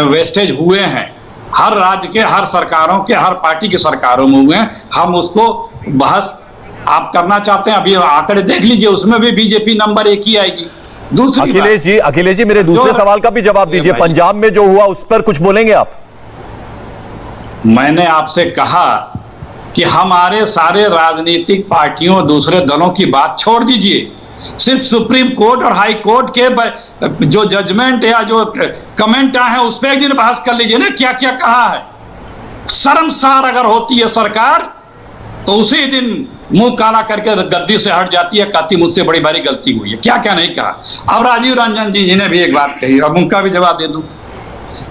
वेस्टेज हुए हैं, हर राज्य के, हर सरकारों के, हर पार्टी की सरकारों में हुए हैं। हम उसको बहस आप करना चाहते हैं, अभी आंकड़े देख लीजिए, उसमें भी बीजेपी नंबर 1 ही आएगी। दूसरी अखिलेश जी मेरे दूसरे सवाल का भी जवाब दीजिए, पंजाब में जो हुआ उस पर कुछ बोलेंगे आप? मैंने आपसे कहा कि हमारे सारे राजनीतिक पार्टियों, दूसरे दलों की बात छोड़ दीजिए, सिर्फ सुप्रीम कोर्ट और हाई कोर्ट के जो जजमेंट या जो कमेंट आए हैं उस पर एक दिन बहस कर लीजिए ना, क्या क्या कहा है। शर्मसार अगर होती है सरकार तो उसी दिन मुंह काला करके गद्दी से हट जाती है, कहती मुझसे बड़ी भारी गलती हुई है। क्या क्या नहीं कहा। अब राजीव रंजन जी ने भी एक बात कही, अब उनका भी जवाब दे दूं।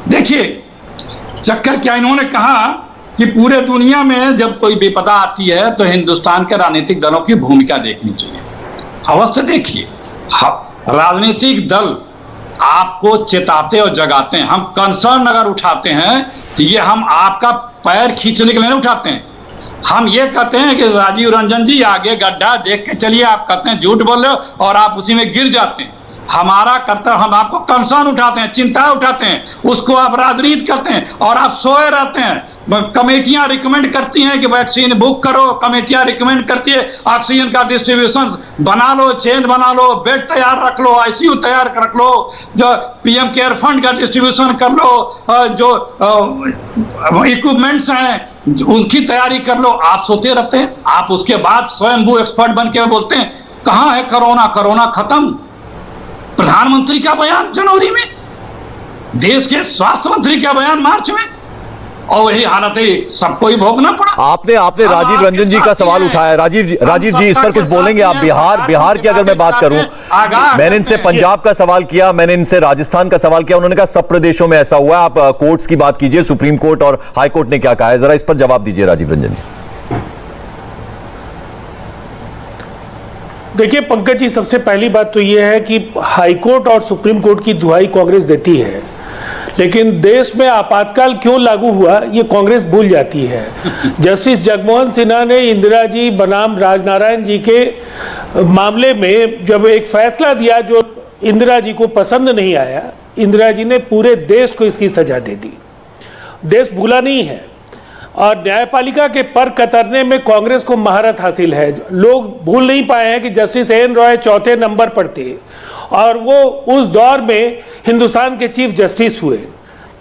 देखिए चक्कर क्या, इन्होंने कहा कि पूरे दुनिया में जब कोई विपदा आती है तो हिंदुस्तान के राजनीतिक दलों की भूमिका देखनी चाहिए। अवश्य देखिए, राजनीतिक दल आपको चेताते और जगाते हैं। हम कंसर्न अगर उठाते हैं तो ये हम आपका पैर खींचने के लिए नहीं उठाते हैं। हम ये कहते हैं कि राजीव रंजन जी आगे गड्ढा देख के चलिए, आप कहते हैं झूठ बोल रहे हो और आप उसी में गिर जाते हैं। हमारा कर्तव्य, हम आपको कंसर्न उठाते हैं, चिंता उठाते हैं, उसको आप राजनीति करते हैं और आप सोए रहते हैं। कमेटियां रिकमेंड करती हैं कि वैक्सीन बुक करो, कमेटियां रिकमेंड करती है ऑक्सीजन का डिस्ट्रीब्यूशन बना लो, चेन बना लो, बेड तैयार रख लो, आईसीयू तैयार रख लो, जो पीएम केयर फंड का डिस्ट्रीब्यूशन कर लो, जो इक्विपमेंट्स हैं उनकी तैयारी कर लो। आप सोते रहते हैं। आप उसके बाद स्वयंभू एक्सपर्ट बन के बोलते हैं कहां है कोरोना, कोरोना खत्म। प्रधानमंत्री का बयान जनवरी में, देश के स्वास्थ्य मंत्री का बयान मार्च में, और वही हालत है, सबको ही भोगना पड़ा। आपने राजीव रंजन जी का सवाल उठाया। राजीव जी इस पर कुछ बोलेंगे आप? बिहार की अगर मैं बात करूं, मैंने इनसे पंजाब का सवाल किया, मैंने इनसे राजस्थान का सवाल किया, उन्होंने कहा सब प्रदेशों में ऐसा हुआ है। आप कोर्ट्स की बात कीजिए, सुप्रीम कोर्ट और हाई कोर्ट ने क्या कहा है, जरा इस पर जवाब दीजिए राजीव रंजन जी। देखिए पंकज जी, सबसे पहली बात तो यह है कि हाई कोर्ट और सुप्रीम कोर्ट की दुहाई कांग्रेस देती है, लेकिन देश में आपातकाल क्यों लागू हुआ ये कांग्रेस भूल जाती है। जस्टिस जगमोहन सिन्हा ने इंदिरा जी बनाम राजनारायण जी के मामले में जब एक फैसला दिया जो इंदिरा जी को पसंद नहीं आया, इंदिरा जी ने पूरे देश को इसकी सजा दे दी। देश भूला नहीं है और न्यायपालिका के पर कतरने में कांग्रेस को महारत हासिल है। लोग भूल नहीं पाए हैं कि जस्टिस एन रॉय चौथे नंबर पर थे और वो उस दौर में हिंदुस्तान के चीफ जस्टिस हुए।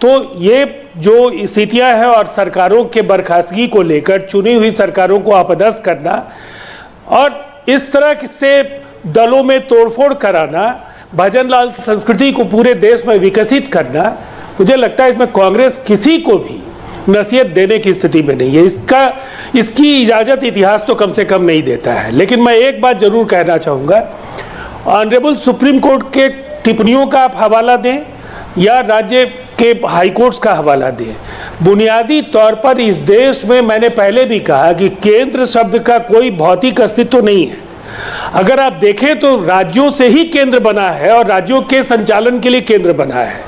तो ये जो स्थितियां हैं और सरकारों के बर्खास्तगी को लेकर चुनी हुई सरकारों को अपदस्थ करना और इस तरह से दलों में तोड़फोड़ कराना, भजनलाल संस्कृति को पूरे देश में विकसित करना, मुझे लगता है इसमें कांग्रेस किसी को भी नसीहत देने की स्थिति में नहीं है। इसकी इजाज़त इतिहास तो कम से कम नहीं देता है। लेकिन मैं एक बात जरूर कहना चाहूँगा, ऑनरेबल सुप्रीम कोर्ट के टिप्पणियों का आप हवाला दें या राज्य के हाई कोर्ट्स का हवाला दें, बुनियादी तौर पर इस देश में मैंने पहले भी कहा कि केंद्र शब्द का कोई भौतिक अस्तित्व तो नहीं है। अगर आप देखें तो राज्यों से ही केंद्र बना है और राज्यों के संचालन के लिए केंद्र बना है।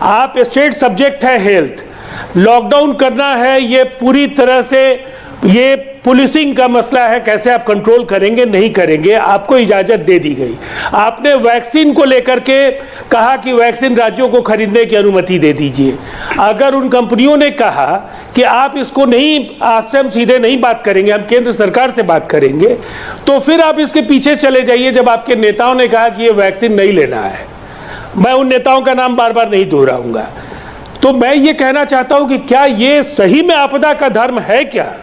आप स्टेट सब्जेक्ट है हेल्थ, लॉकडाउन करना है, ये पूरी तरह से ये पुलिसिंग का मसला है, कैसे आप कंट्रोल करेंगे नहीं करेंगे, आपको इजाजत दे दी गई। आपने वैक्सीन को लेकर के कहा कि वैक्सीन राज्यों को खरीदने की अनुमति दे दीजिए। अगर उन कंपनियों ने कहा कि आप इसको नहीं, आपसे हम सीधे नहीं बात करेंगे, हम केंद्र सरकार से बात करेंगे, तो फिर आप इसके पीछे चले जाइए जब आपके नेताओं ने कहा कि ये वैक्सीन नहीं लेना है। मैं उन नेताओं का नाम बार बार नहीं दोहराऊंगा। तो मैं ये कहना चाहता हूं कि क्या ये सही में आपदा का धर्म है क्या?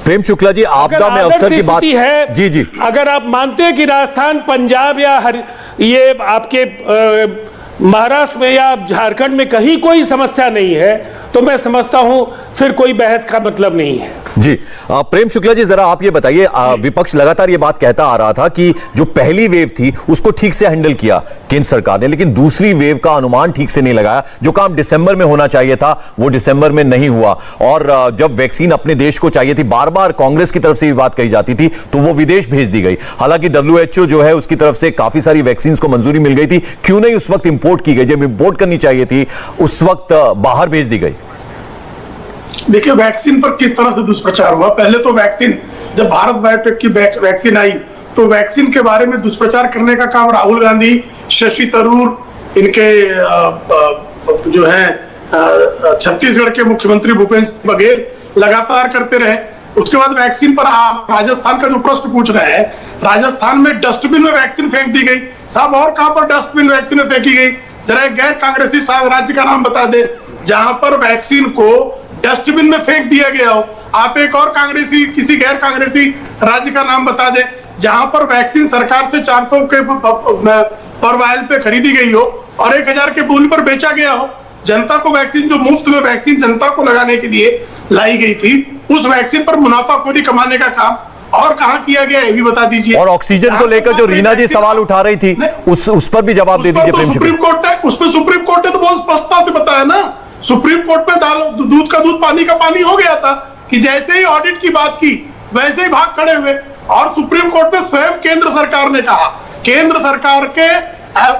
प्रेम शुक्ला जी, आपदा में अवसर की बात है, जी, अगर आप मानते हैं कि राजस्थान, पंजाब या ये आपके महाराष्ट्र में या झारखंड में कहीं कोई समस्या नहीं है, तो मैं समझता हूं फिर कोई बहस का मतलब नहीं है। जी प्रेम शुक्ला जी, जरा आप ये बताइए, विपक्ष लगातार ये बात कहता आ रहा था कि जो पहली वेव थी उसको ठीक से हैंडल किया केंद्र सरकार ने, लेकिन दूसरी वेव का अनुमान ठीक से नहीं लगाया। जो काम दिसंबर में होना चाहिए था वो दिसंबर में नहीं हुआ, और जब वैक्सीन अपने देश को चाहिए थी, बार बार कांग्रेस की तरफ से भी बात कही जाती थी, तो वो विदेश भेज दी गई। हालांकि WHO जो है उसकी तरफ से काफी सारी वैक्सीन को मंजूरी मिल गई थी, क्यों नहीं उस वक्त इंपोर्ट की गई? जब इंपोर्ट करनी चाहिए थी उस वक्त बाहर भेज दी गई। देखिए वैक्सीन पर किस तरह से दुष्प्रचार हुआ। पहले तो वैक्सीन, जब भारत बायोटेक की वैक्सीन आई तो वैक्सीन के बारे में दुष्प्रचार करने का काम राहुल गांधी, शशि थरूर, इनके जो हैं छत्तीसगढ़ के मुख्यमंत्री भूपेश बघेल लगातार करते रहे। उसके बाद वैक्सीन पर आप राजस्थान का जो प्रश्न पूछ रहे हैं, राजस्थान में डस्टबिन में वैक्सीन फेंक दी गई। साहब और कहां पर डस्टबिन वैक्सीन में फेंकी गई? जरा एक गैर कांग्रेसी राज्य का नाम बता दे जहां पर वैक्सीन को डस्टबिन में फेंक दिया गया हो। आप एक और कांग्रेसी, किसी गैर कांग्रेसी राज्य का नाम बता दें जहां पर वैक्सीन सरकार से 400 के पर वायल पे खरीदी गई हो और 1000 के मूल्य पर बेचा गया हो। जनता को वैक्सीन, जो मुफ्त में वैक्सीन जनता को लगाने के लिए लाई गई थी, उस वैक्सीन पर मुनाफाखोरी कमाने का काम और कहां किया गया, ये भी बता दीजिए। और ऑक्सीजन को लेकर जो रीना जी सवाल उठा रही थी, उस पर भी जवाब दे दीजिए प्रेम शुक्ला। सुप्रीम कोर्ट ने तो बहुत स्पष्टता से बताया ना, सुप्रीम कोर्ट में दूध का दूध पानी का पानी हो गया था कि जैसे ही ऑडिट की बात की वैसे ही भाग खड़े हुए। और सुप्रीम कोर्ट में स्वयं केंद्र सरकार ने कहा, केंद्र सरकार के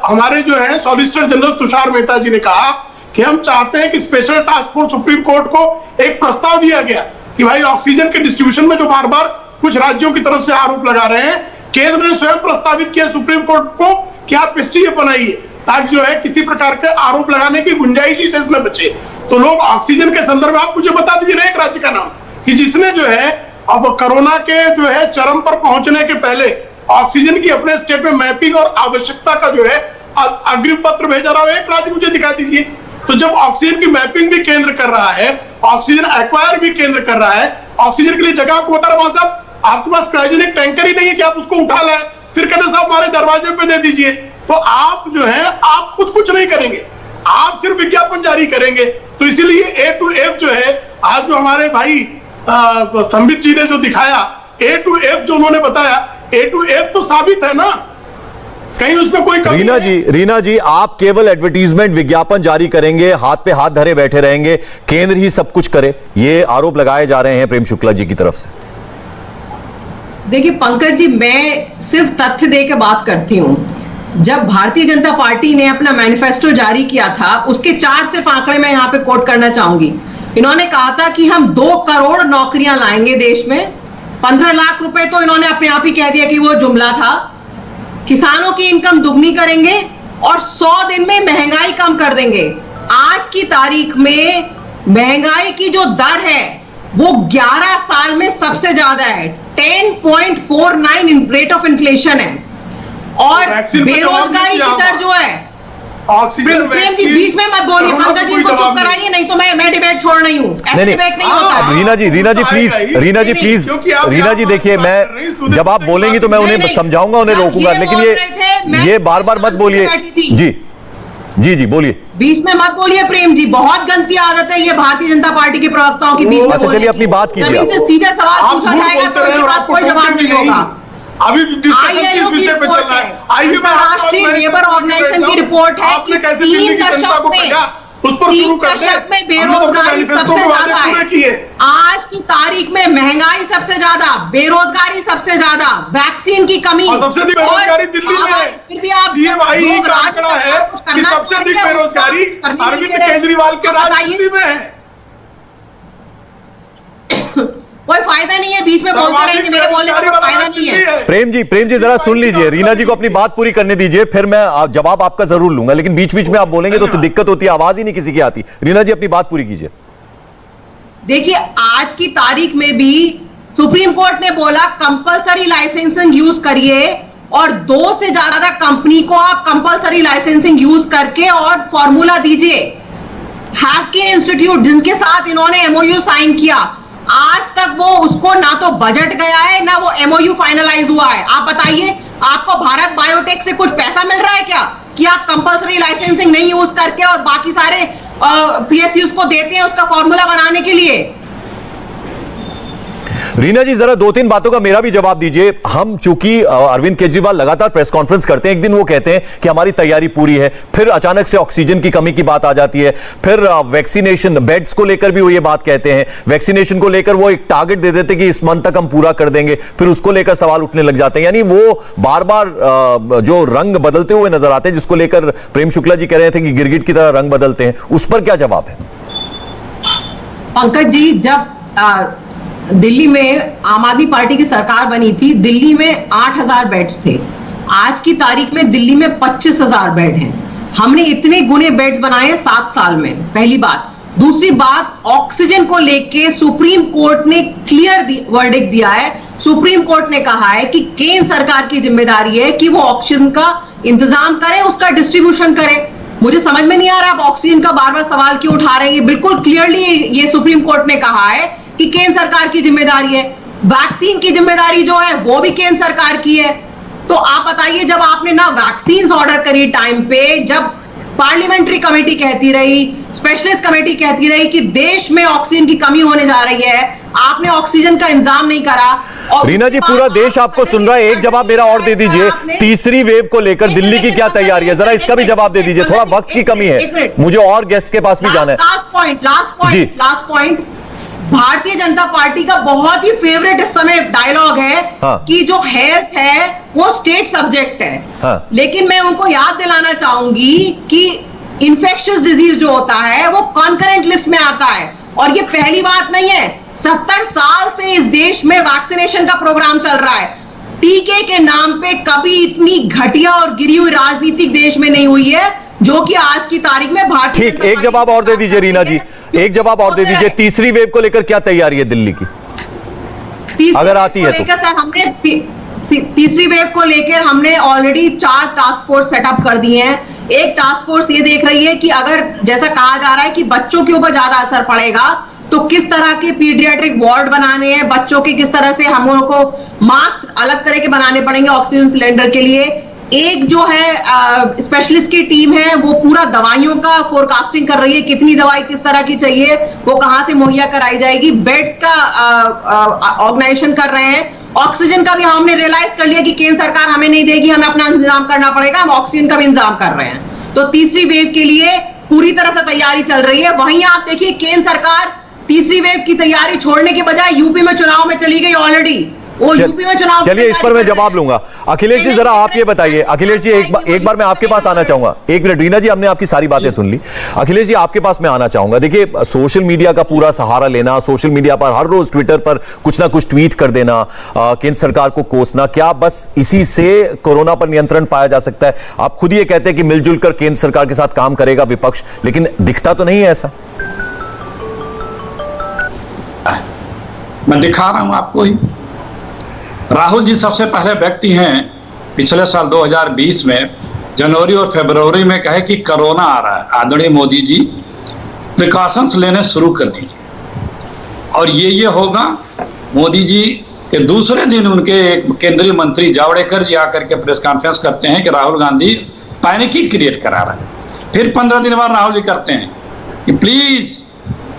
हमारे जो है सॉलिसिटर जनरल तुषार मेहता जी ने कहा कि हम चाहते हैं कि special task force supreme court को एक प्रस्ताव दिया गया कि भाई ऑक्सीजन के डिस्ट्रीब्यूशन में जो बार बार कुछ राज्यों की तरफ से आरोप लगा रहे हैं, केंद्र ने स्वयं प्रस्तावित किया सुप्रीम कोर्ट को कि आप एसटीए बनाइए ताकि जो है किसी प्रकार के आरोप लगाने की गुंजाइश ही शेष न बचे। तो लोग ऑक्सीजन के संदर्भ में आप मुझे बता दीजिए ना एक राज्य का नाम कि जिसने जो है अब कोरोना के जो है चरम पर पहुंचने के पहले ऑक्सीजन की अपने स्टेट में मैपिंग और आवश्यकता का जो है अग्रिम पत्र भेजा रहा है, एक राज्य मुझे दिखा दीजिए। तो जब ऑक्सीजन की मैपिंग भी केंद्र कर रहा है, ऑक्सीजन एक्वायर भी केंद्र कर रहा है, ऑक्सीजन के लिए जगह आपको बता रहा साहब, आपके पास क्रायोजेनिक टैंकर ही नहीं है कि आप उसको उठा लाए, फिर कहते साहब हमारे दरवाजे पे दे दीजिए। तो आप जो है आप खुद कुछ नहीं करेंगे, आप सिर्फ विज्ञापन जारी करेंगे। तो इसीलिए A to F जो है आज जो हमारे भाई संबित जी ने जो दिखाया, A to F जो उन्होंने बताया, A to F तो साबित है ना, कहीं उसमें कोई रीना जी आप केवल एडवर्टीजमेंट विज्ञापन जारी करेंगे, हाथ पे हाथ धरे बैठे रहेंगे, केंद्र ही सब कुछ करे, ये आरोप लगाए जा रहे हैं प्रेम शुक्ला जी की तरफ से। देखिए पंकज जी, मैं सिर्फ तथ्य दे के बात करती हूं। जब भारतीय जनता पार्टी ने अपना मैनिफेस्टो जारी किया था, उसके 4 सिर्फ आंकड़े मैं यहां पे कोट करना चाहूंगी। इन्होंने कहा था कि हम 2 करोड़ नौकरियां लाएंगे देश में, 15 लाख रुपए तो इन्होंने अपने आप ही कह दिया कि वो जुमला था, किसानों की इनकम दुगनी करेंगे और 100 दिन में महंगाई कम कर देंगे। आज की तारीख में महंगाई की जो दर है वो 11 साल में सबसे ज्यादा है, 10.49 रेट ऑफ इन्फ्लेशन है। और बेरोजगारी की दर जो है, प्रेम जी बीच में मत बोलिए, पंकज जी को चुप कराइए, नहीं तो मैं डिबेट छोड़ रही हूँ, ऐसे डिबेट नहीं होता। रीना जी प्लीज, रीना जी देखिए, मैं जब आप बोलेंगी तो मैं उन्हें समझाऊंगा, उन्हें रोकूंगा, लेकिन ये बार बार मत बोलिए। जी बोलिए, बीच में मत बोलिए प्रेम जी, बहुत गंदी आदत है ये भारतीय जनता पार्टी के प्रवक्ताओं की बीच में। अच्छा चलिए अपनी बात कीजिए, जमीन से सीधे सवाल पूछा जाएगा तो उसके बाद कोई जवाब नहीं होगा। अभी किस विषय पे चल रहा है? अंतर्राष्ट्रीय लेबर ऑर्गेनाइजेशन की रिपोर्ट है कि 3 दशक में बेरोजगारी सबसे ज्यादा है। आज की तारीख में महंगाई सबसे ज्यादा, बेरोजगारी सबसे ज्यादा, वैक्सीन की कमी, सबसे अधिक बेरोजगारी दिल्ली में है। फिर भी आप लोग आंकड़ा है कि सबसे अधिक बेरोजगारी अरविंद केजरीवाल के राज में है। कोई फायदा नहीं है, बीच में बोलते रहेंगे, मेरे बोलने का कोई फायदा नहीं है। प्रेम जी जरा सुन लीजिए, रीना जी को अपनी बात पूरी करने दीजिए, फिर मैं जवाब आपका जरूर लूंगा, लेकिन बीच बीच में आप बोलेंगे तो दिक्कत होती है, आवाज ही नहीं किसी की आती। रीना जी अपनी बात पूरी कीजिए। देखिए आज की तारीख में भी सुप्रीम कोर्ट ने बोला कंपलसरी लाइसेंसिंग यूज करिए और 2 से ज्यादा कंपनी को आप कंपलसरी लाइसेंसिंग यूज करके और फॉर्मूला दीजिए। हैफकिन इंस्टीट्यूट जिनके साथ इन्होंने एमओयू साइन किया, आज तक वो उसको ना तो बजट गया है ना वो एमओयू फाइनलाइज हुआ है। आप बताइए, आपको भारत बायोटेक से कुछ पैसा मिल रहा है क्या कि आप कंपलसरी लाइसेंसिंग नहीं यूज करके और बाकी सारे पीएसयूज को देते हैं उसका फॉर्मूला बनाने के लिए? रीना जी जरा 2-3 बातों का मेरा भी जवाब दीजिए। हम चूंकि अरविंद केजरीवाल लगातार प्रेस कॉन्फ्रेंस करते हैं, एक दिन वो कहते हैं कि हमारी तैयारी पूरी है, फिर अचानक से ऑक्सीजन की कमी की बात आ जाती है, फिर वैक्सीनेशन बेड्स को लेकर भी वो ये बात कहते हैं, वैक्सीनेशन को लेकर वो एक टारगेट दे देते कि इस मंथ तक हम पूरा कर देंगे, फिर उसको लेकर सवाल उठने लग जाते हैं। यानी वो बार बार जो रंग बदलते हुए नजर आते हैं, जिसको लेकर प्रेम शुक्ला जी कह रहे थे कि गिरगिट की तरह रंग बदलते हैं, उस पर क्या जवाब है? पंकज जी, जब दिल्ली में आम आदमी पार्टी की सरकार बनी थी, दिल्ली में 8,000 बेड्स थे, आज की तारीख में दिल्ली में 25,000 बेड हैं। हमने इतने गुने बेड्स बनाए 7 साल में, पहली बात। दूसरी बात, ऑक्सीजन को लेके सुप्रीम कोर्ट ने क्लियर वर्डिक्ट दिया है। सुप्रीम कोर्ट ने कहा है कि केंद्र सरकार की जिम्मेदारी है कि वो ऑक्सीजन का इंतजाम करे, उसका डिस्ट्रीब्यूशन करे। मुझे समझ में नहीं आ रहा आप ऑक्सीजन का बार बार सवाल क्यों उठा रहे हैं। बिल्कुल क्लियरली ये सुप्रीम कोर्ट ने कहा है कि केंद्र सरकार की जिम्मेदारी है। वैक्सीन की जिम्मेदारी जो है वो भी केंद्र सरकार की है। तो आप बताइए, जब आपने ना वैक्सीन ऑर्डर करी टाइम पे, जब पार्लियामेंट्री कमेटी कहती रही, स्पेशलिस्ट कमेटी कहती रही कि देश में ऑक्सीजन की कमी होने जा रही है, आपने ऑक्सीजन का इंतजाम नहीं करा। और रीना जी, पूरा देश आपको सुन रहा है। एक जवाब मेरा और दे दीजिए, तीसरी वेव को लेकर दिल्ली की क्या तैयारी है, जरा इसका भी जवाब दे दीजिए। थोड़ा वक्त की कमी है, मुझे और गेस्ट के पास भी जाना है। Last point Bharatiya Janata party का बहुत ही फेवरेट इस समय डायलॉग है कि जो हेल्थ है वो स्टेट सब्जेक्ट है। लेकिन मैं उनको याद दिलाना चाहूंगी कि इंफेक्शियस डिजीज जो होता है वो कॉन्करेंट लिस्ट में आता है, और ये पहली बात नहीं है। 70 साल से इस देश में वैक्सीनेशन का प्रोग्राम चल रहा है। टीके के नाम पे कभी इतनी घटिया और गिरी हुई राजनीति देश में नहीं हुई है जो कि आज की तारीख में भारतीय। ठीक, एक जवाब और दे दीजिए रीना जी, एक जवाब और दे दीजिए। तीसरी वेव को लेकर क्या तैयारी है दिल्ली की, अगर आती है तो? सर, हमने तीसरी वेव को लेकर हमने ऑलरेडी 4 टास्क फोर्स सेटअप कर दिए हैं। एक टास्क फोर्स ये देख रही है कि अगर जैसा कहा जा रहा है कि बच्चों के ऊपर ज्यादा असर पड़ेगा तो किस तरह के पीडियाट्रिक वार्ड बनाने हैं, बच्चों के किस तरह से हम लोगों को मास्क अलग तरह के बनाने पड़ेंगे ऑक्सीजन सिलेंडर के लिए। एक जो है स्पेशलिस्ट की टीम है वो पूरा दवाइयों का फोरकास्टिंग कर रही है, कितनी दवाई किस तरह की चाहिए, वो कहां से मुहैया कराई जाएगी। बेड्स का ऑर्गेनाइजेशन कर रहे हैं। ऑक्सीजन का भी हमने रियलाइज कर लिया कि केंद्र सरकार हमें नहीं देगी, हमें अपना इंतजाम करना पड़ेगा, हम ऑक्सीजन का भी इंतजाम कर रहे हैं। तो तीसरी वेव के लिए पूरी तरह से तैयारी चल रही है। वहीं आप देखिए केंद्र सरकार तीसरी वेव की तैयारी छोड़ने के बजाय यूपी में चुनाव में चली गई ऑलरेडी। यूपी में चुनाव, चलिए इस पर मैं जवाब लूंगा। अखिलेश जी जरा आप ये बताइए, अखिलेश जी एक बार मैं आपके पास आना चाहूंगा। एक मिनट, रीना जी हमने आपकी सारी बातें सुन ली, अखिलेश जी आपके पास मैं आना चाहूंगा। देखिए, सोशल मीडिया का पूरा सहारा लेना, सोशल मीडिया पर हर रोज ट्विटर पर कुछ ना कुछ ट्वीट कर देना, केंद्र सरकार को कोसना, क्या बस इसी से कोरोना पर नियंत्रण पाया जा सकता है? आप खुद ये कहते हैं कि मिलजुल कर केंद्र सरकार के साथ काम करेगा विपक्ष, लेकिन दिखता तो नहीं है ऐसा। मैं दिखा रहा हूं आपको ही। राहुल जी सबसे पहले व्यक्ति हैं पिछले साल 2020 में जनवरी और फरवरी में कहे कि कोरोना आ रहा है, आदरणीय मोदी जी प्रिकॉशंस लेने शुरू कर दीजिए और ये होगा। मोदी जी के दूसरे दिन उनके केंद्रीय मंत्री जावड़ेकर जी आकर के प्रेस कॉन्फ्रेंस करते हैं कि राहुल गांधी पैनिक क्रिएट करा रहा है। फिर 15 दिन बाद राहुल जी करते हैं कि प्लीज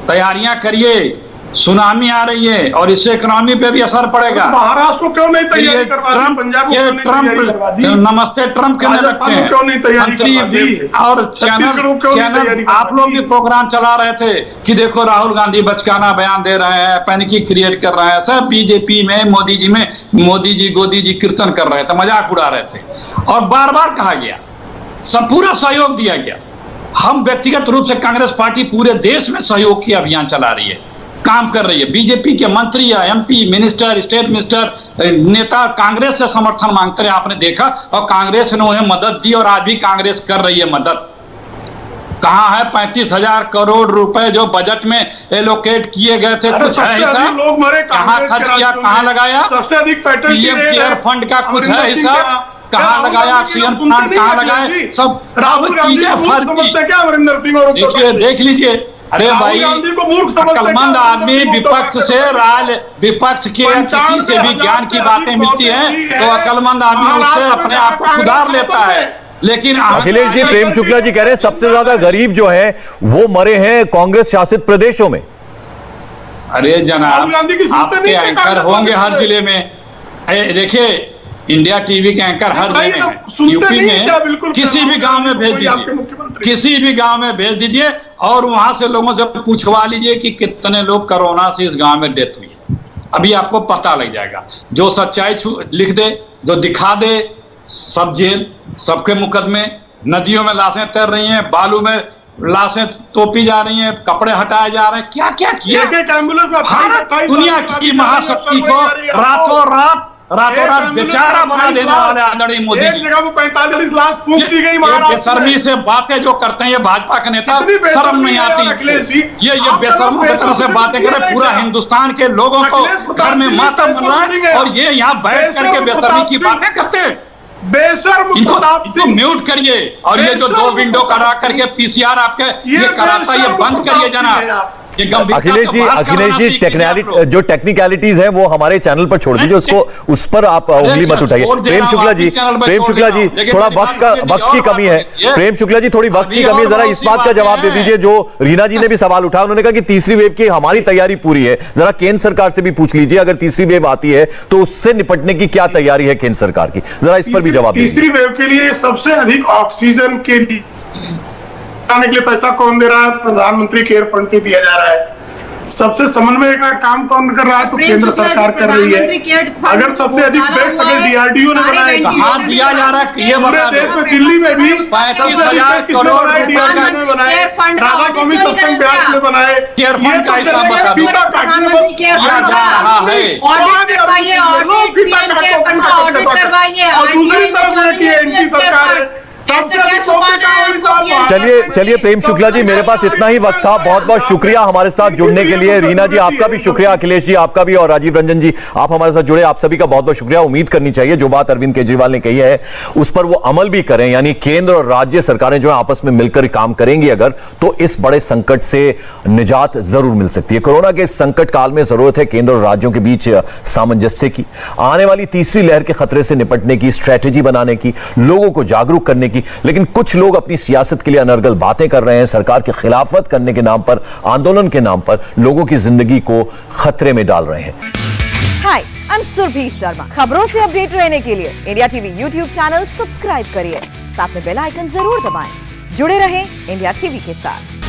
तैयारियां करिए, सुनामी आ रही है और इससे इकोनॉमी पे भी असर पड़ेगा। महाराष्ट्र क्यों नहीं तैयारी करवा दी? पंजाब को नमस्ते ट्रम्प करने लगते हैं क्यों नहीं तैयारी मंत्री और चैनल आप लोग भी प्रोग्राम चला रहे थे कि देखो राहुल गांधी बचकाना बयान दे रहे हैं, पैनिकी क्रिएट कर रहे हैं। सब बीजेपी में मोदी जी गोदी जी कीर्तन कर रहे थे, मजाक उड़ा रहे थे और बार बार कहा गया, सब पूरा सहयोग दिया गया। हम व्यक्तिगत रूप से कांग्रेस पार्टी पूरे देश में सहयोग की अभियान चला रही है, काम कर रही है। बीजेपी के मंत्री या एमपी मिनिस्टर स्टेट मिनिस्टर नेता कांग्रेस से समर्थन मांगते रहे, आपने देखा, और कांग्रेस ने उन्हें मदद दी और आज भी कांग्रेस कर रही है मदद। कहां है 35,000 करोड़ रुपए जो बजट में एलोकेट किए गए थे? कुछ है हिसाब? लोग मरे, कहां खर्च किया, कहां लगाया? सबसे अधिक पीएम केयर फंड का कुछ है हिसाब? कहां लगाया? ऑक्सीजन प्लांट कहां लगाए? सब चीजें फर्क देख लीजिए। अरे भाई, अक्लमंद आदमी विपक्ष से विपक्ष के किसी से भी ज्ञान की बातें मिलती हैं तो अक्लमंद आदमी उससे अपने आप को सुधार लेता है। लेकिन अखिलेश जी, प्रेम शुक्ला जी कह रहे हैं सबसे ज्यादा गरीब जो है वो मरे हैं कांग्रेस शासित प्रदेशों में। अरे जनाब, आपके एंकर होंगे हर जिले में। देखिए, इंडिया टीवी के एंकर हर जिले में, यूपी में किसी भी गांव में भेज दीजिए, किसी भी गांव में भेज दीजिए और वहां से लोगों से पूछवा लीजिए कि कितने लोग कोरोना से इस गांव में डेथ हुई है। अभी आपको पता लग जाएगा। जो सच्चाई लिख दे, जो दिखा दे, सब जेल, सबके मुकदमे, नदियों में लाशें तैर रही हैं, बालू में लाशें तोपी जा रही हैं, कपड़े हटाए जा रहे हैं, क्या क्या किया। भारत दुनिया की महाशक्ति को रातों रात बेचारा बना देने वाले आदरणीय मोदी जी। 45 लाश फूंक दी गई महाराष्ट्र। बेशर्मी से बातें जो करते हैं ये भाजपा के नेता, शर्म नहीं आती। ये बेशर्मों की तरह से बातें करें, पूरा हिंदुस्तान के लोगों को घर में मातम मना और ये यहाँ बैठ करके बेशर्मी की बातें करते हैं। इनको म्यूट करिए और ये जो 2 विंडो करा करके पीसीआर आपके ये कराता, ये बंद करिए जनाब। ये गंभीरता अखिलेश से जी, बहस अखिलेश करवाना जी, सीखिए आप लोग। जो टेक्निकलिटीज हैं वो हमारे चैनल पर छोड़ दीजिए, उसको उस पर आप उंगली मत उठाइए। प्रेम शुक्ला जी, थोड़ा वक्त की कमी है। प्रेम शुक्ला जी, थोड़ी वक्त की कमी है, जरा इस बात का जवाब दे दीजिए। जो रीना जी ने भी सवाल उठाया, उन्होंने कहा कि तीसरी वेव की हमारी तैयारी पूरी है। जरा केंद्र सरकार से भी पूछ लीजिए, अगर तीसरी वेव आती है तो उससे निपटने की क्या तैयारी है केंद्र सरकार की, जरा इस पर भी जवाब दीजिए। तीसरी वेव के लिए सबसे अधिक ऑक्सीजन के लिए आने के लिए पैसा कौन दे रहा है? प्रधानमंत्री केयर फंड से दिया जा रहा है। सबसे समन्वय का काम कौन कर रहा है? तो केंद्र सरकार कर रही है। अगर सबसे अधिक बेड्स अगर डीआरडीओ ने बनाए, कहां दिया जा रहा है ये पूरे देश में, दिल्ली में भी सबसे अधिक बेड किसने बनाए? डीआरडीओ ने बनाए, राधा स्वामी सत्संग ब्यास ने बनाए। केयर फंड का हिसाब बता दो। फीता काटने बस किया जा रहा है। ऑडिट करवाइए, और दूसरी तरफ में की एनसी सरकार है। चलिए प्रेम शुक्ला जी, मेरे पास इतना ही वक्त था। बहुत बहुत शुक्रिया हमारे साथ जुड़ने के लिए। रीना जी आपका भी शुक्रिया, अखिलेश जी आपका भी, और राजीव रंजन जी आप हमारे साथ जुड़े, आप सभी का बहुत बहुत शुक्रिया। उम्मीद करनी चाहिए जो बात अरविंद केजरीवाल ने कही है उस पर वो अमल भी करें, यानी केंद्र और राज्य सरकारें जो है आपस में मिलकर काम करेंगी अगर, तो इस बड़े संकट से निजात जरूर मिल सकती है। कोरोना के इस संकट काल में जरूरत है केंद्र और राज्यों के बीच सामंजस्य की, आने वाली तीसरी लहर के खतरे से निपटने की स्ट्रैटेजी बनाने की, लोगों को जागरूक करने की। लेकिन कुछ लोग अपनी सियासत के लिए अनर्गल बातें कर रहे हैं, सरकार की खिलाफत करने के नाम पर, आंदोलन के नाम पर लोगों की जिंदगी को खतरे में डाल रहे हैं। हाय, आई एम सुरभि शर्मा। खबरों से अपडेट रहने के लिए India TV YouTube channel subscribe करिए, साथ में बेल आइकन जरूर दबाएं। जुड़े रहें इंडिया टीवी के साथ।